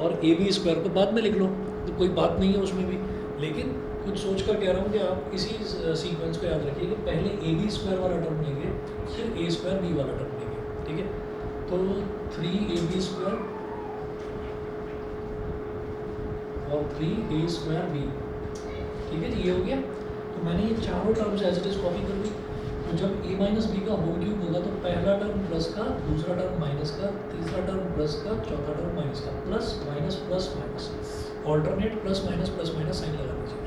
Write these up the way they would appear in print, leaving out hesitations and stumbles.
और A B square को बाद में लिख लो, तो कोई बात नहीं है उसमें भी। लेकिन कुछ सोच कर कह रहा हूँ कि आप इसी सीक्वेंस को याद रखिए कि पहले ए बी स्क्वायर वाला टर्म लेंगे, फिर ए स्क्वायर बी वाला टर्म लेंगे, ठीक है। तो 3ab स्क्वायर और 3a स्क्वायर बी, ठीक है जी, ये हो गया। तो मैंने ये चारों terms as it is copy कर दी। तो जब a माइनस बी का होल क्यूब होगा तो पहला टर्म प्लस का, दूसरा टर्म माइनस का, तीसरा टर्म प्लस का, चौथा टर्म माइनस का, plus minus, alternate plus minus sign लगा दीजिए।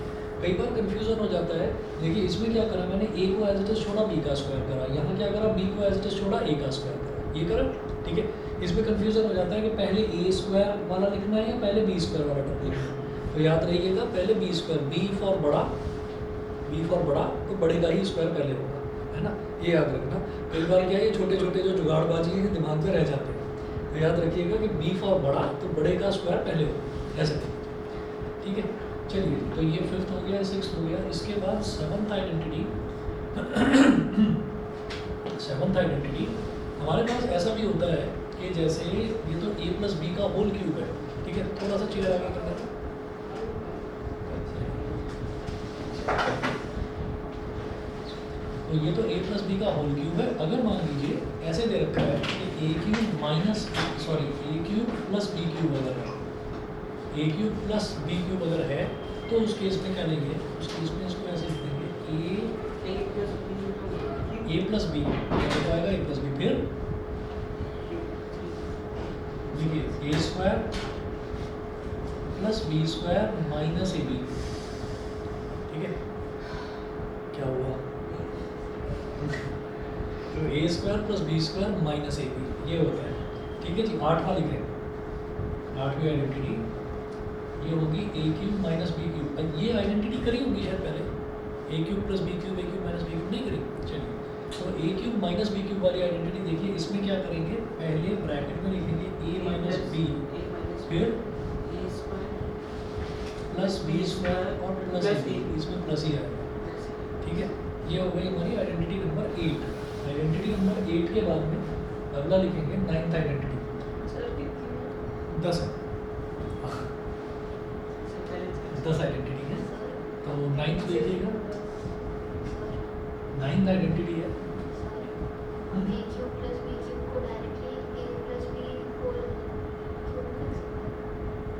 कई बार कंफ्यूजन हो जाता है। देखिए इसमें क्या करा मैंने, a को एज इट इज छोड़ा, b का स्क्वायर करा, यहाँ क्या करा, b को एज इट इज छोड़ा, a का स्क्वायर करा, ये करा, ठीक है। इसमें कंफ्यूजन हो जाता है कि पहले a स्क्वायर वाला लिखना है या पहले b स्क्वायर वाला टर्म लिखना है। तो याद रहिएगा पहले b स्क्वायर, b फॉर बड़ा, तो बड़े का ही स्क्वायर पहले होगा, है ना, ये याद रखना। कई बार क्या है, छोटे छोटे जो जुगाड़बाजी है दिमाग में रह जाते हैं, तो याद रखिएगा कि b फॉर बड़ा, तो बड़े का स्क्वायर पहले होगा, ऐसे ठीक है। चलिए, तो ये फिफ्थ हो गया, सिक्स्थ हो गया। इसके बाद सेवन्थ आइडेंटिटी हमारे पास ऐसा भी होता है कि जैसे ये तो a प्लस बी का होल क्यूब है, ठीक है। थोड़ा सा चेयर आगे कर देते, तो ये तो a प्लस बी का होल क्यूब है। अगर मान लीजिए ऐसे दे रखा है कि a cube plus B cube अगर है, a cube plus B cube अगर है, तो उस केस में क्या लेंगे, उस केस में इसको ऐसे लिख देंगे a प्लस बी आएगा, a प्लस बी, फिर देखिए a square plus B square minus A B, ठीक है। क्या हुआ, तो A square plus B square minus A B, ये होता है, ठीक है जी। आठवां लिख रहे हैं, आठवीं आइडेंटिटी ये होगी ए क्यूब माइनस बी क्यूब। ये आइडेंटिटी करी होगी शायद पहले, ए क्यूब प्लस बी क्यूब, ए क्यूब माइनस बी क्यूब नहीं करी। चलिए, तो ए क्यूब माइनस बी क्यूब वाली आइडेंटिटी देखिए, इसमें क्या करेंगे, पहले ब्रैकेट में लिखेंगे ए माइनस बी, फिर प्लस बी स्क्वायर और प्लस बी, इसमें प्लस ही आएगा, ठीक है। ये हो गई हमारी आइडेंटिटी नंबर 8। आइडेंटिटी नंबर 8 के बाद में अगला लिखेंगे नाइन्थ आइडेंटिटी, 10 है, 10 आइडेंटिटी है। तो नाइन्थ देखिएगा, नाइन्थ आइडेंटिटी है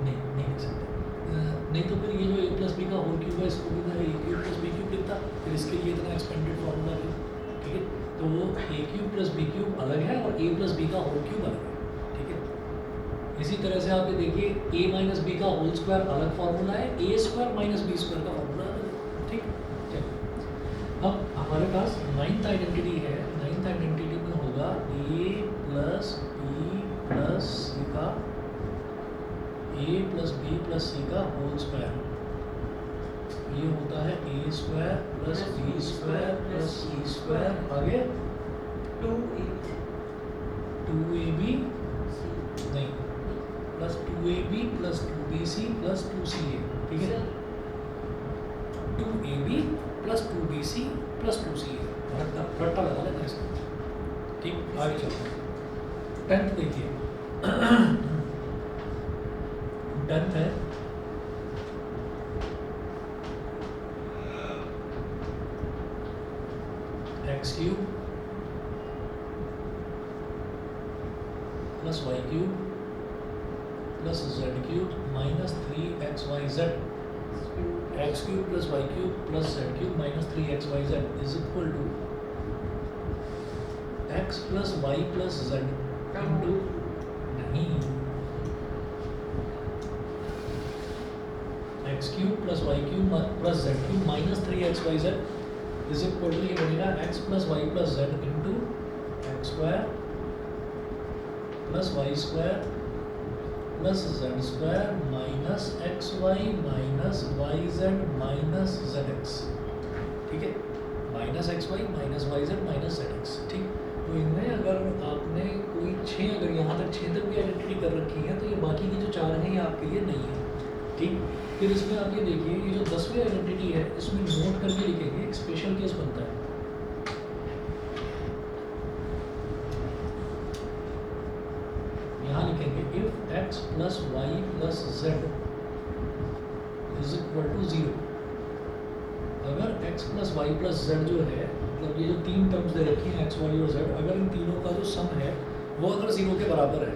नहीं लिख सकते, नहीं तो फिर ये जो a प्लस बी का होल क्यूब है, इसको भी मैं a cube plus B cube लिखता, फिर इसके लिए इतना एक्सपेंडेड फॉर्मूला है, ठीक है। तो वो a cube plus B cube अलग है और a प्लस बी का होल क्यूब अलग है, ठीक है। इसी तरह से आप ये देखिए a माइनस बी का होल स्क्वायर अलग फार्मूला है, a square minus B square का फार्मूला अलग है, ठीक। चलिए, अब हमारे पास नाइन्थ आइडेंटिटी है। नाइन्थ आइडेंटिटी में होगा a plus B plus C का, a plus B plus C का होल स्क्वायर, ये होता है a square plus B square plus C square, आगे 2ab नहीं, plus 2ab plus 2bc plus 2ca, ठीक है। 2ab plus 2bc plus 2ca, रट्टा लगा लेते हैं इसको, ठीक। आगे चलते हैं, 10th देखिए, 10th है X cube plus Y cube plus Z cube minus 3xyz, X cube plus Y cube plus Z cube minus 3xyz is equal to X plus Y plus Z into, नहीं, X cube plus Y cube plus Z cube minus 3xyz is equal to, ये बनेगा X plus Y plus Z into X square plus Y square plus Z square minus X Y minus Y Z minus Z X, ठीक है। Minus X Y minus Y Z minus Z X, ठीक। तो इनमें अगर आपने कोई 6, अगर यहाँ तक 6 तक भी आइडेंटिटी कर रखी है, तो ये बाकी की जो 4 हैं ये आपके लिए नहीं है, ठीक। फिर इसमें आप ये देखिए, ये जो 10वीं आइडेंटिटी है, इसमें नोट करके लिखेंगे, एक स्पेशल केस बनता है। यहाँ लिखेंगे if X plus Y plus Z is equal to 0। अगर x plus Y plus Z जो है, मतलब ये जो तीन टर्म्स दे रखी हैं x, y और z, अगर इन तीनों का जो सम है वो अगर 0 के बराबर है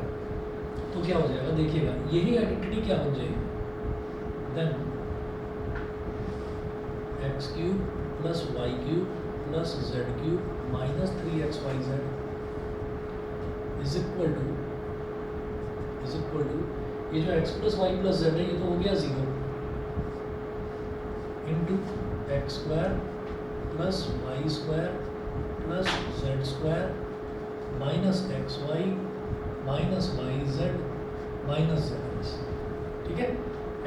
तो क्या हो जाएगा, देखिएगा यही आइडेंटिटी क्या बन जाएगी, then X cube plus Y cube plus Z cube minus 3xyz is equal to ये जो x plus Y plus Z है ये तो हो गया 0 into X square plus Y square plus Z square minus X Y minus Y Z minus Z X. ठीक है,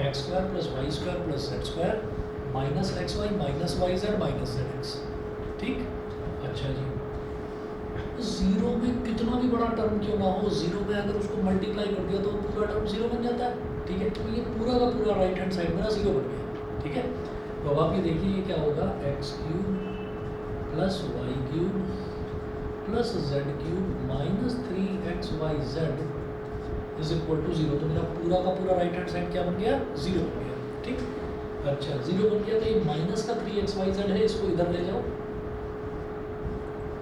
X square plus Y square plus Z square minus X Y minus Y Z minus Z X. ठीक, अच्छा जी, zero में कितना भी बड़ा term क्यों ना हो, जीरो में अगर उसको मल्टीप्लाई कर दिया तो पूरा टर्म जीरो बन जाता है। ठीक है, तो ये पूरा का पूरा राइट हैंड साइड मेरा जीरो बन गया। ठीक है, तो अब आप ये देखिए ये क्या होगा, X cube plus Y cube plus Z cube minus 3xyz is equal to 0। तो मेरा पूरा का पूरा राइट हैंड साइड क्या बन गया, जीरो बन गया। ठीक, अच्छा जीरो बन गया तो ये माइनस का 3xyz है, इसको इधर ले जाओ,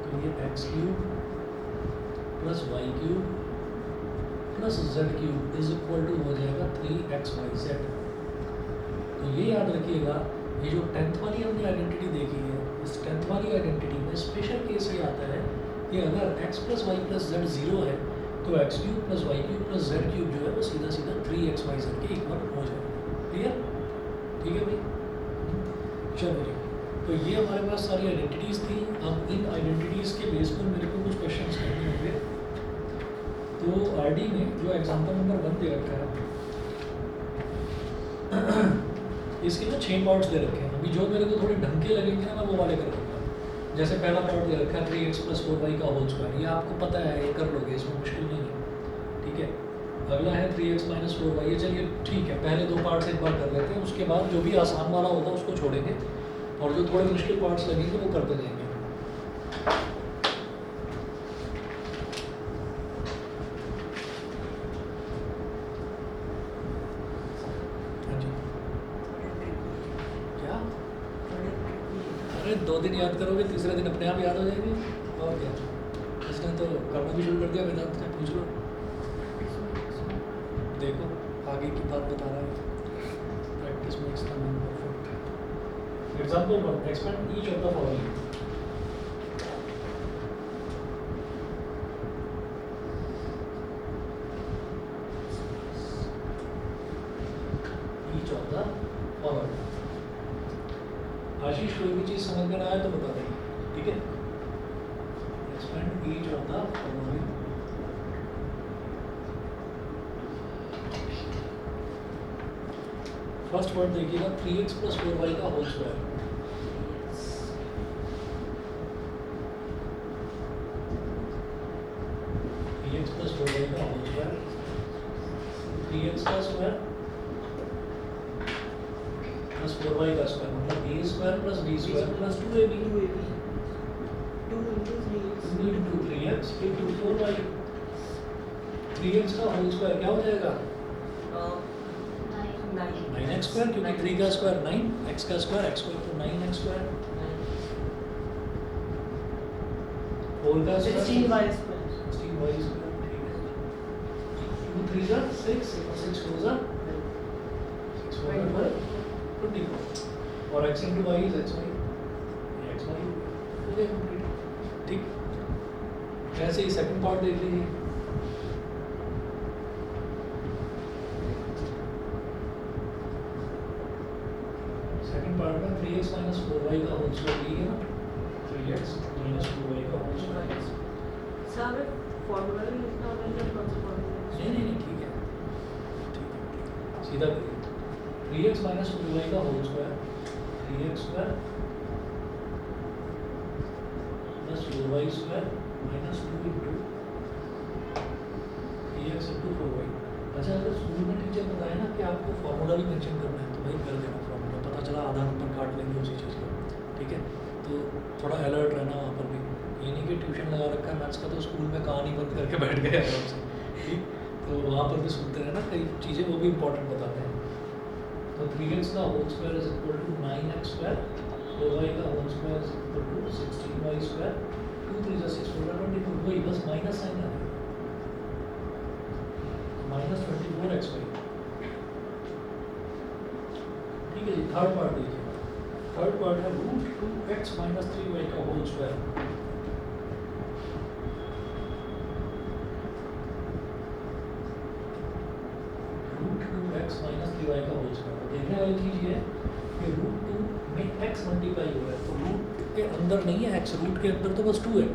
तो ये X cube plus Y cube plus Z cube is equal to हो जाएगा 3xyz। तो ये याद रखिएगा, ये जो 10th वाली हमने आइडेंटिटी देखी है, इस 10th वाली आइडेंटिटी में स्पेशल केस ये आता है कि अगर x plus Y plus Z 0 है तो X cube plus Y cube plus Z cube जो है वो सीधा सीधा 3xyz के इक्वल हो जाएगा। क्लियर? ठीक है भाई, चलो जी, तो ये हमारे पास सारी आइडेंटिटीज़ थी। अब इन आइडेंटिटीज़ के बेस पर मेरे को कुछ क्वेश्चंस करने होंगे। तो आरडी में जो एग्जाम्पल नंबर 1 दे रखा है इसके ना 6 पार्ट्स दे रखे हैं। अभी जो मेरे को थोड़े ढंग के लगेंगे ना मैं वो वाले कर दूँगा। जैसे पहला पार्ट दे रखा है 3x प्लस 4y का होल स्क्वायर, ये आपको पता है, ये कर लोगे, इसमें मुश्किल नहीं है। ठीक है, अगला है 3x माइनस 4y, ये चलिए ठीक है, पहले दो पार्ट्स एक बार कर लेते हैं, उसके बाद जो भी आसान वाला होगा उसको छोड़ेंगे और जो थोड़े मुश्किल पार्ट्स लगेंगे वो करते जाएंगे। अरे 2 दिन याद करोगे, तीसरे दिन अपने आप याद हो जाएगी। और क्या, इसने तो करना भी शुरू कर दिया, वेदांत ने, पूछ लो, देखो आगे की बात बता रहा है। Practice makes the man perfect. Example 1, expand each of the following. Each of the following. Ashish कोई भी चीज़ समझ में ना आए तो बता देंगे, ठीक है। Expand each of the following. First word देखिएगा 3x प्लस 4y का whole square. x plus 4y का होल स्क्वायर, 3x का स्क्वायर प्लस 4y का स्क्वायर, मतलब a square plus b square plus 2ab, 2 into 3x into 4y। 3x का whole square क्या हो जाएगा, 9x स्क्वायर, क्योंकि 3 का स्क्वायर 9, x का स्क्वायर तो 9x स्क्वायर, 4 का स्क्वायर 16y स्क्वायर, ठीक है। 2 3 जा 6 और 6 4 जा 6 4 24 और x into y is xy, ये xy हो गया कंप्लीट। ठीक, ऐसे ही सेकंड पार्ट देख लीजिए। सेकंड पार्ट में 3x माइनस 4y का होल स्क्वायर ये है ना, 3x माइनस 4y का होल स्क्वायर। सारे फॉर्मूला भी लिखना होगा या कौन सा फॉर्मूला? नहीं ठीक है, सीधा करिए। 3x माइनस 4y का whole square, 3x square plus 4y square minus 2 into 3x into 4y। अच्छा, अगर स्कूल में टीचर बताए ना कि आपको फॉर्मूला भी मेंशन करना है तो भाई कर देना फॉर्मूला, पता चला आधा नंबर काट लेंगे उसी चीज़ का। ठीक है, तो थोड़ा अलर्ट रहना वहाँ पर भी। ये नहीं कि ट्यूशन लगा रखा है मैथ्स का तो स्कूल में कहानी बंद करके बैठ गए आराम से। ठीक, तो वहाँ पर भी सुनते रहना, कई चीज़ें वो भी इम्पोर्टेंट बताते हैं। तो 3x का whole square is equal to 9x square, 4y का whole square is equal to 16y square, 2 3 जा 6 4 24, वही बस माइनस साइन आ रहा है, माइनस 24x वाई। ठीक है जी, थर्ड पार्ट देखिए। थर्ड पार्ट है रूट 2x माइनस 3y का whole square. x minus 3y का होल स्क्वायर। तो देखने वाली चीज़ ये है कि रूट 2 में x मल्टीप्लाई हो रहा है, तो रूट के अंदर नहीं है x, रूट के अंदर तो बस 2 है।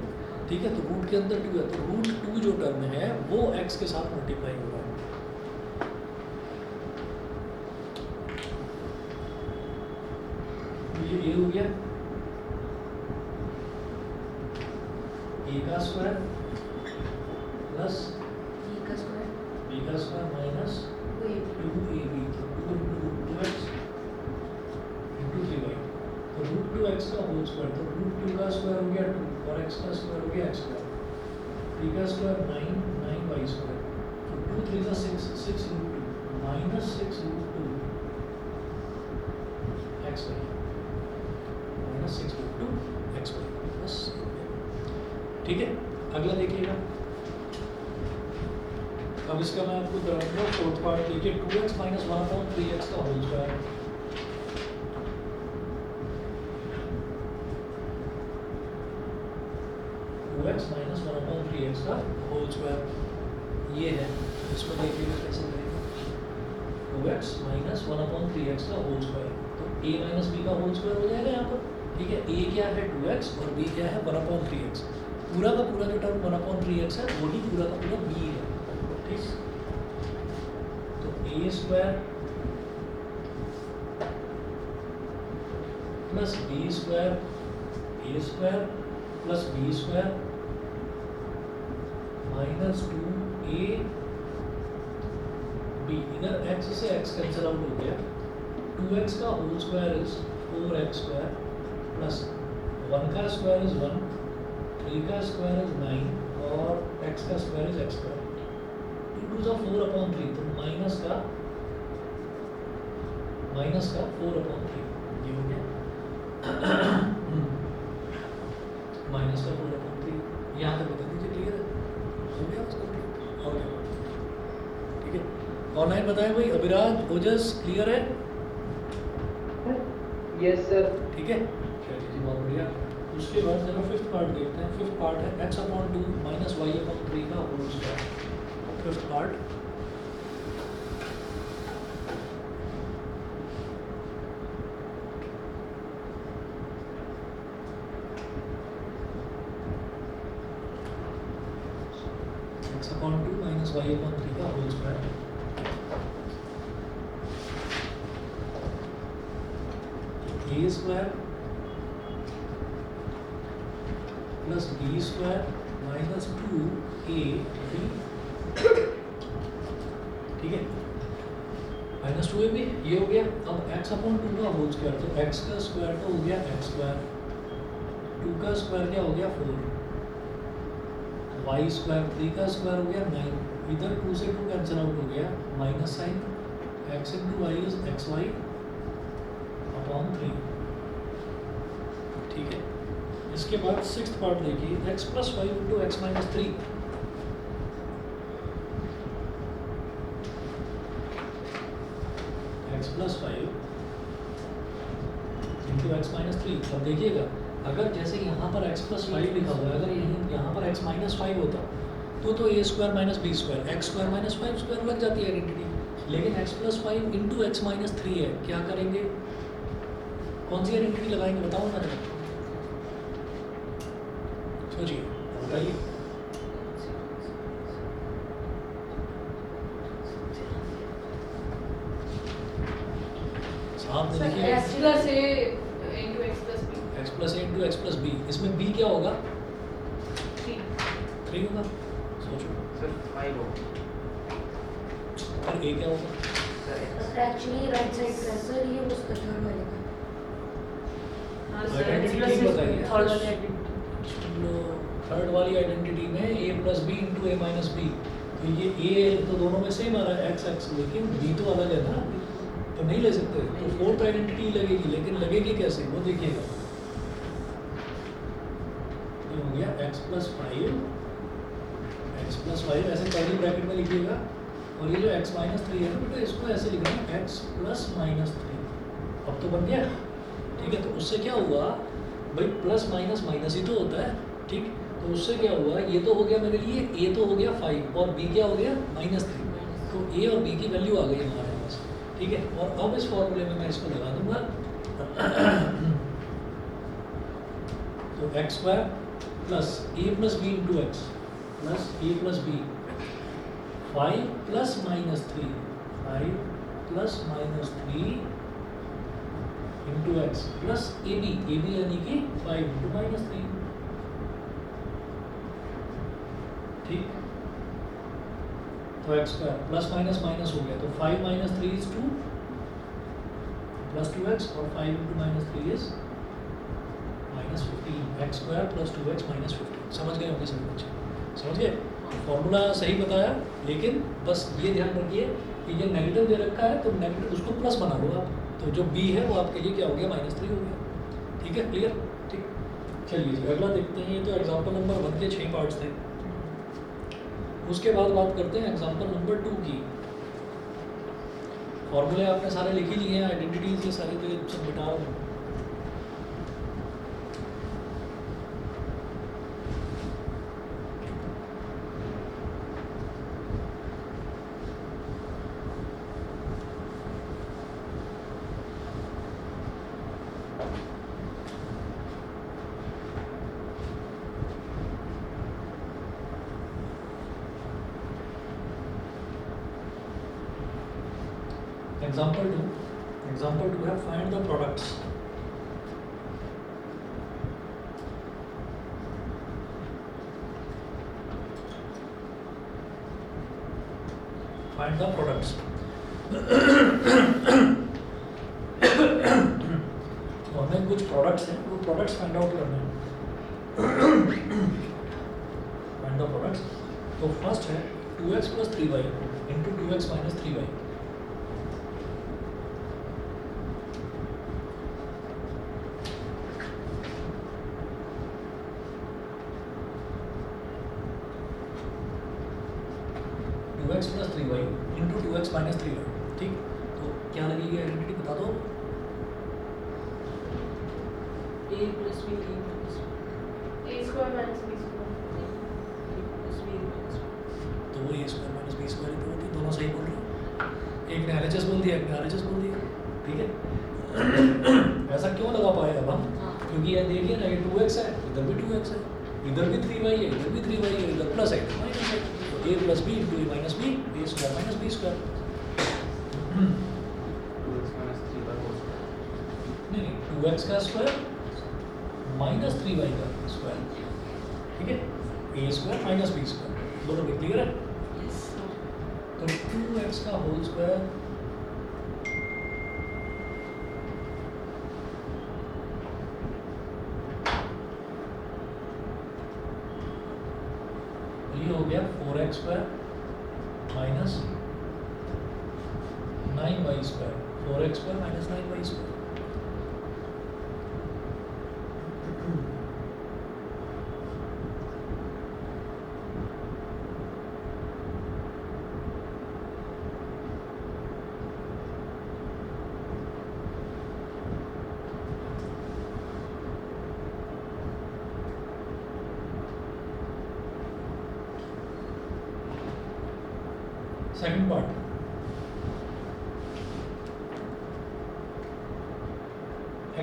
ठीक है, तो रूट के अंदर 2 है, तो रूट 2 जो टर्म है वो x के साथ मल्टीप्लाई हो रहा है। तो ये हो गया a का स्क्वायर प्लस b का स्क्वायर माइनस 2ab, तो 2 into 2x into 3y, तो रूट 2x का होल स्क्वायर, तो रूट 2 का स्क्वायर हो गया 2 और x का स्क्वायर हो गया x स्क्वायर, 3 का स्क्वायर 9 9y स्क्वायर, तो 2 3 जा 6 6 into 2 minus 6 root 2 x Y, minus 6 root 2 x Y, बस। ठीक है, अगला देखिएगा। अब इसका मैं आपको कराऊंगा फोर्थ पार्ट। देखिए 2x माइनस 1/3x का होल स्क्वायर, माइनस 1/3x का होल स्क्वायर ये है। इसको देखिएगा कैसे करेंगे। 2x माइनस 1/3x का होल स्क्वायर, तो a माइनस b का होल स्क्वायर हो जाएगा यहाँ पर। ठीक है, a क्या है 2x और b क्या है 1/3x। पूरा का पूरा जो टर्म 1/3x है वही पूरा का पूरा b है। ठीक, तो a square plus b square, a square plus b square minus 2ab, इधर x से x कैंसिल आउट हो गया। 2x का whole square is 4x square plus 1 का स्क्वायर इज 1, 3 का स्क्वायर इज 9 और x का स्क्वायर इज x स्क्वायर। 2 2 4/3, तो माइनस का 4/3 ये हो गया। माइनस का 4/3 यहाँ तक बता दीजिए, क्लियर है? हो गया उसका क्लियर? और क्या? ठीक है, ऑनलाइन बताएं भाई। अभिराज, ओजस, क्लियर है? Yes sir. ठीक है, चलिए जी, बहुत बढ़िया। उसके बाद जरा फिफ्थ पार्ट देखते हैं। फिफ्थ पार्ट है x/2 माइनस y/3 का whole square. Fifth part x/2 minus y/3 का whole square. a square plus b square minus 2ab, ठीक है, माइनस 2ab ये हो गया। अब x/2 का होल स्क्वायर, तो x का स्क्वायर तो हो गया x स्क्वायर, 2 का स्क्वायर क्या हो गया 4, y स्क्वायर, 3 का स्क्वायर हो गया 9, इधर 2 से 2 कैंसिल आउट हो गया, minus sign, x into y is xy upon 3। ठीक है, इसके बाद सिक्स्थ पार्ट देखिए, x plus 5 into X minus 3। x plus 5 into X minus 3। अब देखिएगा, अगर जैसे यहाँ पर x प्लस 5 लिखा हुआ है, अगर यहाँ पर x माइनस 5 होता तो a square minus B square, X square minus 5 square लग जाती है आइडेंटिटी। लेकिन x plus 5 into X minus 3 है, क्या करेंगे? कौन सी आइडेंटिटी लगाएंगे बताओ ना जरा, सोचिए, बताइए। साहब सर देखिए, x plus a into x plus b x plus A into X plus B, इसमें b क्या होगा? 3 होगा, सोचो। सर 5 हो। और a क्या होगा? सर एक्चुअली राइट साइड का सर, ये उसका थर्ड वाले का। हाँ तो सर x identity plus ठीक बताइए। थर्ड वाली आइडेंटिटी। थर्ड वाली आइडेंटिटी में a plus B into A minus B, तो ये ए तो दोनों में सेम आ रहा है एक्स एक्स, लेकिन बी तो अलग है ना, तो नहीं ले सकते। तो फोर्थ आइडेंटिटी लगेगी, लेकिन लगेगी कैसे वो देखिएगा। ये हो गया x प्लस 5 ऐसे कर्ली ब्रैकेट में लिखिएगा, और ये जो x माइनस 3 है ना बेटा, इसको ऐसे लिखना है x प्लस माइनस 3। अब तो बन गया, ठीक है। तो उससे क्या हुआ भाई, प्लस माइनस माइनस ही तो होता है, ठीक। तो उससे क्या हुआ, ये तो हो गया मेरे लिए, a तो हो गया 5 और b क्या हो गया -3। तो a और b की वैल्यू आ गई हमारे पास, ठीक है। और अब इस फॉर्मूले में मैं इसको लगा दूंगा, तो X square plus a plus B into X plus a plus B, 5 plus minus 3, 5 plus minus 3 into X plus A B यानी कि 5 इंटू माइनस 3, ठीक। तो X square plus minus minus हो गया, तो 5 माइनस 3 इज 2 प्लस 2x, और 5 into minus 3 is -15, x square plus 2x minus 15। समझ गए होंगे सभी बच्चे, समझ गए? फॉर्मूला सही बताया, लेकिन बस ये ध्यान रखिए कि ये नेगेटिव दे रखा है, तो नेगेटिव उसको प्लस बना लो आप, तो जो b है वो आपके लिए क्या हो गया, -3 हो गया, ठीक है। क्लियर, ठीक। चलिए जी अगला देखते हैं। ये तो एग्जाम्पल नंबर 1 के 6 पार्ट्स थे। उसके बाद बात करते हैं एग्जाम्पल नंबर 2 की। फॉर्मूले आपने सारे लिख ही लिए हैं, आइडेंटिटीज ये सारी तो ये सब मिटा रहा हूँ। Example 2 है find the products. Find the products. तो हमें कुछ प्रोडक्ट्स हैं, वो प्रोडक्ट्स फाइंड आउट करने हैं। Find the products. तो फर्स्ट है 2x plus 3y into 2x minus 3y। Plus 3y into 2x minus 3y, ठीक। तो क्या लगेगी आइडेंटिटी बता दो। a plus b minus a square minus b square plus b minus तो वो a square minus b square ही होती है, दोनों सही बोल रहे हो। एक ने LHS बोल दिया, एक ने RHS बोल दिया, ठीक है। ऐसा क्यों लगा पाए अब हम, क्योंकि ये देखिए ना, ये 2x है, इधर भी 2x है, इधर भी 3y है, इधर भी 3y है, इधर प्लस है माइनस है, तो a plus b into a minus b, a square minus b square. 2x minus 3 का होल स्क्वायर। नहीं, 2x का स्क्वायर माइनस 3y का स्क्वायर, ठीक है। a square minus b square, दोनों भी क्लियर है। तो 2x का होल स्क्वायर ये हो गया 4x square minus 9y square, 4x square minus 9y square. Second part,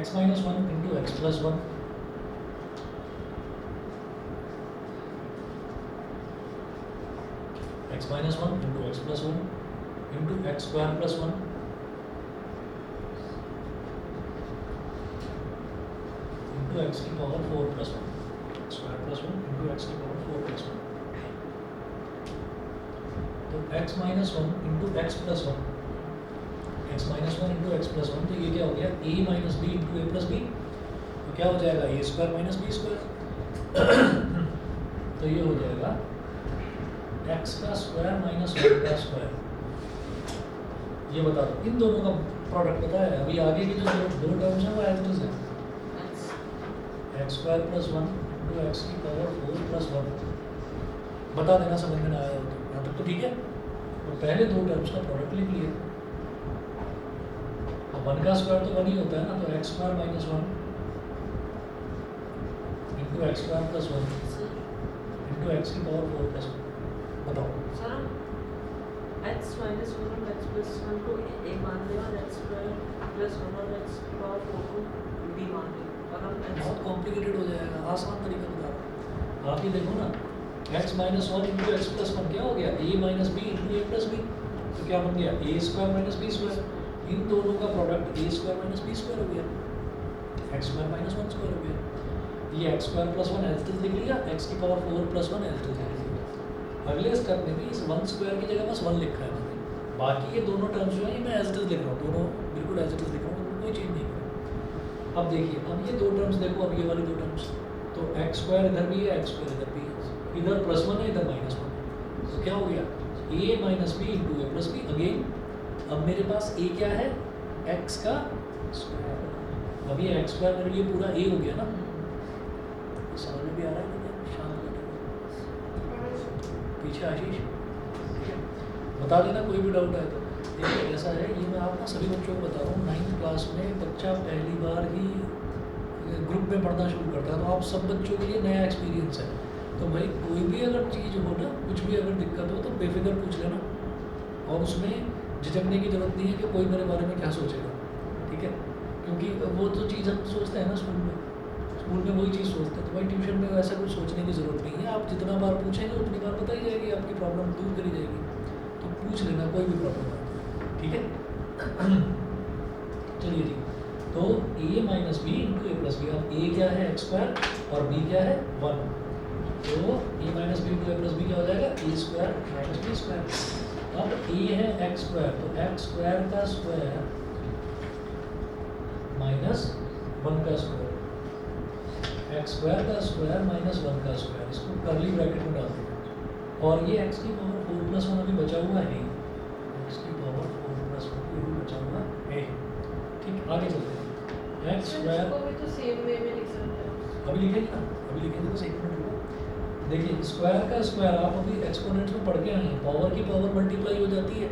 x minus 1 into X plus 1, x minus 1 into X plus 1 into X square plus 1 into X की power 4 plus 1, square plus 1 into X की power 4 plus 1। तो x minus 1 into X plus 1, x minus 1 into X plus 1, तो ये क्या हो गया a minus B into A plus B, तो क्या हो जाएगा a square minus B square. तो ये हो जाएगा एक्स का स्क्वायर माइनस 1 का स्क्वायर, ये बता दो इन दोनों का प्रोडक्ट पता है। अभी आगे की जो दो टर्म्स हैं वो एज इट इज है, X square plus 1 into X की पावर 4 प्लस 1। बता देना समझ में ना आया हो तो, यहाँ तक तो ठीक है। तो पहले दो टर्म्स का प्रोडक्ट लिख लिए, तो 1 का स्क्वायर तो 1 ही होता है ना, तो X square minus 1 into X square plus 1 into X की पावर 4 प्लस 1। बताओ सर x minus 1 और x plus 1 को a मान लें और x square plus 1 और x की पावर 4 को b मान लें, और हम x बहुत कॉम्प्लिकेटेड हो जाएगा, आसान तरीका बता रहा हूँ। आप ये देखो ना, x minus 1 into X plus 1 क्या हो गया, a minus B into A plus B, तो क्या बन गया a square minus B square. इन दोनों का product a square minus B square हो गया, x स्क्वायर माइनस 1 स्क्वायर हो गया। ये x square plus 1 as it is लिख लिया, x की power 4 plus 1 as it is लिख लिया। अगले स्टेप में भी इस 1 स्क्वायर की जगह बस 1 लिखा है मैंने, बाकी ये दोनों टर्म्स जो है ये मैं एज इट इज लिख रहा हूँ, दोनों बिल्कुल एज इट इज लिख रहा हूँ, कोई चेंज नहीं करूँ। अब देखिए, अब ये दो टर्म्स देखो, अब ये वाली दो टर्म्स, तो एक्स स्क्वायर इधर भी है, एक्स स्क्वायर इधर भी है, इधर प्लस 1 है, इधर माइनस 1 है, तो क्या हो गया a minus B into A plus B. Again अब मेरे पास a क्या है, x का स्क्वायर। अब ये एक्स स्क्वायर मेरे लिए पूरा a हो गया ना, समझ में भी आ रहा है क्या? शांत बैठे पीछे आशीष, ठीक है, बता देना कोई भी डाउट है तो। देखिए ऐसा है, ये मैं आप ना सभी बच्चों को बता रहा हूँ, 9th क्लास में बच्चा पहली बार ही ग्रुप में पढ़ना शुरू करता है, तो आप सब बच्चों के लिए नया एक्सपीरियंस है। तो भाई कोई भी अगर चीज़ हो ना, कुछ भी अगर दिक्कत हो तो बेफिक्र पूछ लेना, और उसमें झिझकने की जरूरत नहीं है कि कोई मेरे बारे में क्या सोचेगा, ठीक है, क्योंकि वो तो चीज़ हम सोचते हैं ना स्कूल में वही चीज़ सोचते हैं, तो भाई ट्यूशन में वैसा कुछ सोचने की ज़रूरत नहीं है। आप जितना बार पूछेंगे उतनी बार बताई जाएगी, आपकी प्रॉब्लम दूर करी जाएगी, तो पूछ लेना कोई भी प्रॉब्लम है, ठीक है। चलिए जी, तो a minus B into A plus B, अब a क्या है एक्स स्क्वायर और b क्या है 1, तो a minus B into A plus B क्या हो जाएगा a square minus B square. अब a है एक्स स्क्वायर, तो एक्स स्क्वायर का स्क्वायर माइनस 1 का स्क्वायर, एक्स स्क्वायर का स्क्वायर माइनस 1 का स्क्वायर, इसको कर्ली ब्रैकेट में डाल देंगे, और ये x की पावर 4 प्लस 1 अभी बचा हुआ है, x की पावर 4 प्लस 1 भी बचा हुआ है, ठीक। आगे चलते हैं, एक्स स्क्वायर को भी तो सेम वे में लिख सकते हैं। अभी लिखेंगे ना, अभी लिखेंगे तो एक मिनट रुको। देखिए स्क्वायर का स्क्वायर आप अभी एक्सपोनेंट्स में पढ़ के आए हैं, पावर की पावर मल्टीप्लाई हो जाती है,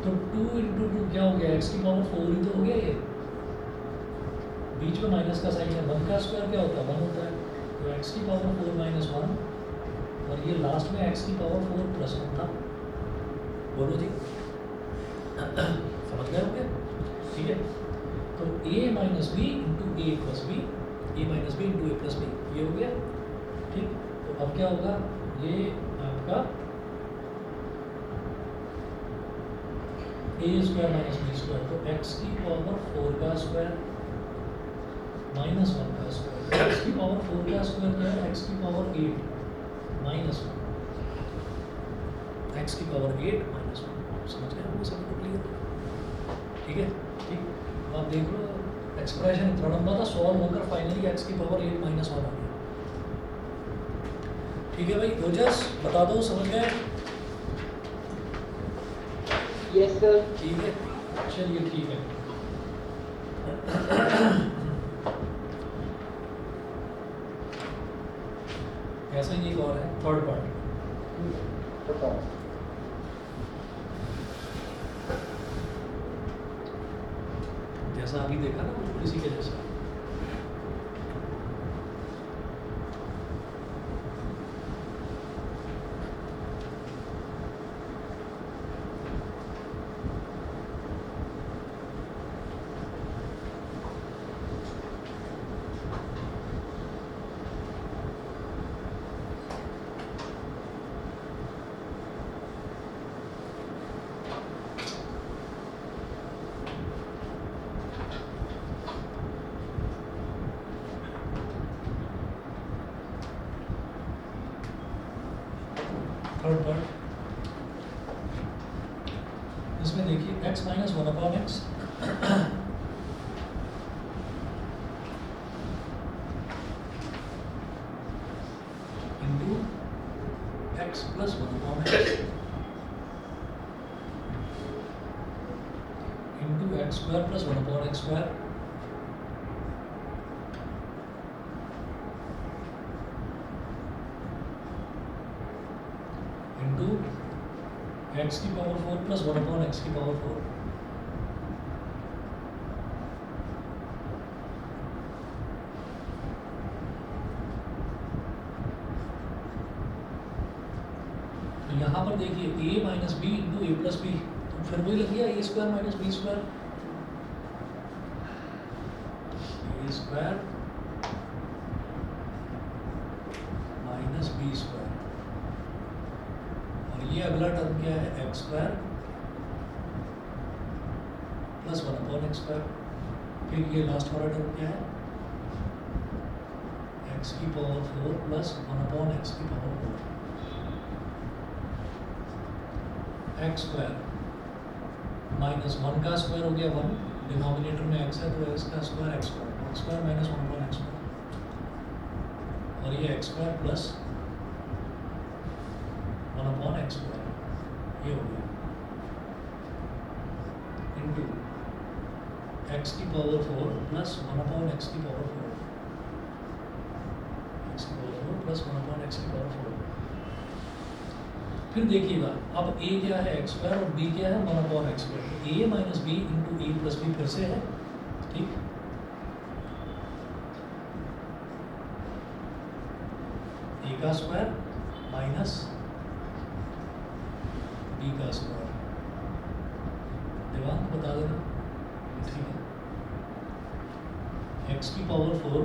तो 2 इंटू 2 क्या हो गया, x की पावर 4 ही तो हो गया, ये बीच में माइनस का साइन है। 1 का स्क्वायर क्या होता है 1 होता है, तो x की पावर 4 माइनस 1, और ये लास्ट में x की पावर 4 प्लस 1 था। बोलो जी, समझ गए होंगे, ठीक है। तो a minus B into A plus B, A minus B into A plus B, ये हो गया, ठीक। तो अब क्या होगा, ये आपका a square minus B square, तो x की पावर 4 का स्क्वायर माइनस 1 का स्क्वायर, x की पावर 4 का स्क्वायर क्या है, x की पावर 8 माइनस 1, x की पावर 8 माइनस 1, समझ गए हमको सभी को क्लियर, ठीक है, ठीक। आप देख लो एक्सप्रेशन इतना लंबा था, सॉल्व होकर फाइनली x की पावर 8 माइनस 1 आ गया, ठीक है भाई। ओजस बता दो, समझ गए? Yes sir. ठीक है, चलिए ठीक है। ऐसा ही एक और है, थर्ड पार्ट, बताओ। जैसा अभी देखा ना बिल्कुल इसी के जैसा। थर्ड पार्ट, इसमें देखिए x minus 1 upon X into X plus 1 upon X, into X square plus 1 upon X square into X की पावर 4 प्लस 1 अपॉन एक्स की पावर 4। तो यहाँ पर देखिए a minus B into A plus B, तो फिर वही लग गया A square minus B square, A square minus B square, और ये अगला टर्म क्या है X square plus 1 upon X square. फिर ये लास्ट वाला टर्म क्या है एक्स की पावर 4 प्लस 1 अपॉन एक्स की पावर 4। एक्स स्क्वायर माइनस 1 का स्क्वायर हो गया 1, डिनोमिनेटर में एक्स है तो एक्स का square X square minus 1 upon X square, और ये x square plus 1 upon X square, ये हो गया इंटू एक्स की पावर 4 प्लस 1 अपॉन एक्स की पावर 4, एक्स की पावर 4 प्लस 1 अपॉन एक्स की पावर 4। फिर देखिएगा अब a क्या है एक्स स्क्वायर और b क्या है 1 upon X square, a minus B into A plus B फिर से है, ठीक। a का स्क्वायर माइनस b का स्क्वायर, दिमाग बता देना, ठीक है। x की पावर 4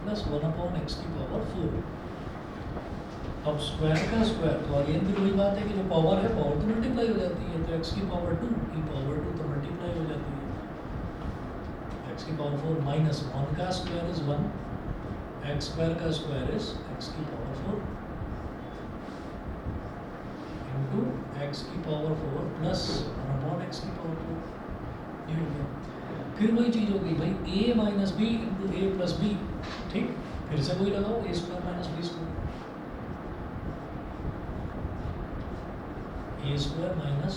प्लस 1 अपॉन एक्स की पावर 4। अब स्क्वायर का स्क्वायर तो अगेन भी वही बात है कि जो पावर है पावर तो मल्टीप्लाई हो जाती है, तो x की पावर 2 की पावर 2 तो मल्टीप्लाई हो जाती है, x की पावर 4 माइनस 1 का स्क्वायर इज 1, एक्स स्क्वायर का स्क्वायर इज x की पावर 4 इंटू एक्स की पावर 4 प्लस 1 अपॉन एक्स की पावर 4, ये हो गया। फिर वही चीज़ हो गई भाई a minus B into A plus B, ठीक। फिर से वही लगाओ A square minus B square, A square minus